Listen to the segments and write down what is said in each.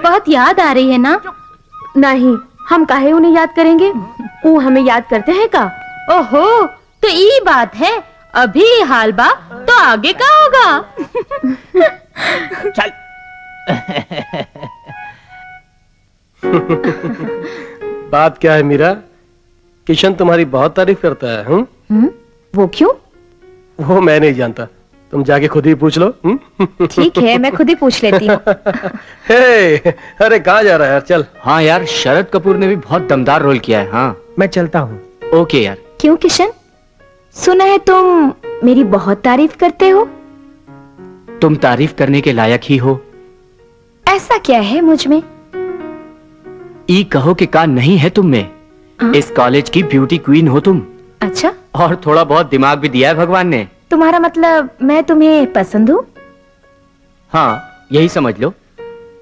बहुत याद आ रही है ना? नहीं, हम काहे उन्हें याद करेंगे? वो हमें याद करते हैं का? ओहो, तो ये बात है। अभी हाल बा तो आगे का होगा? चल। बात क्या है मीरा? किशन तुम्हारी बहुत तारीफ करता है। वो क्यों? वो मैं नहीं जानता, तुम जाके खुद ही पूछ लो। ठीक है, मैं खुद ही पूछ लेती हूँ। हे, अरे कहाँ जा रहा है यार? चल। हाँ यार, शरद कपूर ने भी बहुत दमदार रोल किया है। हाँ मैं चलता हूँ। ओके यार। क्यों किशन, सुना है तुम मेरी बहुत तारीफ करते हो? तुम तारीफ करने के लायक ही हो। ऐसा क्या है मुझ में? ई कहो कि का नहीं है तुम में। इस कॉलेज की ब्यूटी क्वीन हो तुम। अच्छा, और थोड़ा बहुत दिमाग भी दिया है भगवान ने। तुम्हारा मतलब मैं तुम्हें पसंद हूँ? हाँ, यही समझ लो।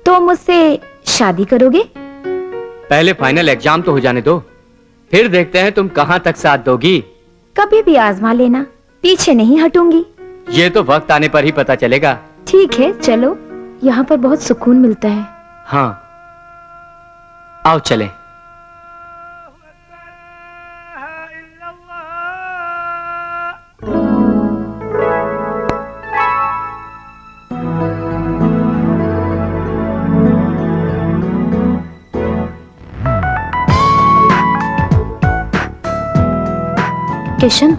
तो मुझसे शादी करोगे? पहले फाइनल एग्जाम तो हो जाने दो, फिर देखते हैं तुम कहाँ तक साथ दोगी। कभी भी आजमा लेना, पीछे नहीं हटूंगी। ये तो वक्त आने पर ही पता चलेगा। ठीक है, चलो, यहाँ पर बहुत सुकून मिलता है। हाँ, आओ चलें। किशन,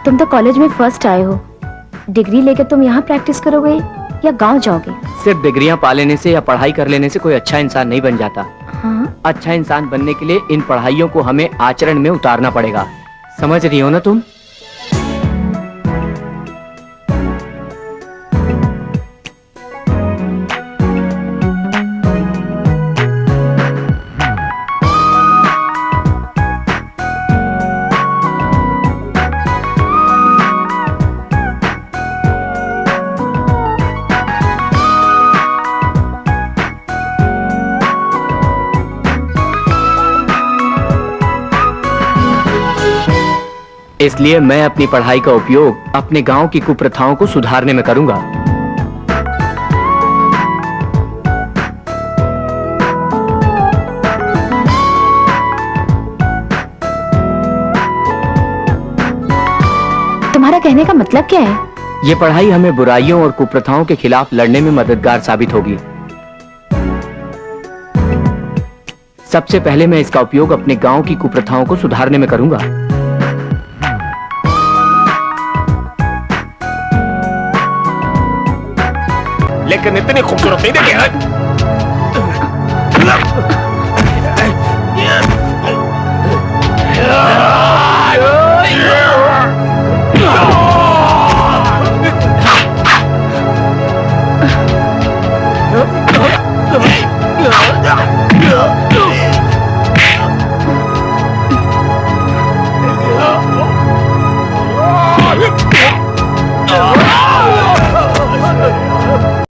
तुम तो कॉलेज में फर्स्ट आए हो। डिग्री लेकर तुम यहाँ प्रैक्टिस करोगे या गांव जाओगे? सिर्फ डिग्रियां पा लेने से या पढ़ाई कर लेने से कोई अच्छा इंसान नहीं बन जाता। हाँ? अच्छा इंसान बनने के लिए इन पढ़ाइयों को हमें आचरण में उतारना पड़ेगा। समझ रही हो ना तुम? इसलिए मैं अपनी पढ़ाई का उपयोग अपने गांव की कुप्रथाओं को सुधारने में करूंगा। तुम्हारा कहने का मतलब क्या है? ये पढ़ाई हमें बुराइयों और कुप्रथाओं के खिलाफ लड़ने में मददगार साबित होगी। सबसे पहले मैं इसका उपयोग अपने गांव की कुप्रथाओं को सुधारने में करूंगा। लेकिन इतनी खूबसूरत नहीं देखी है।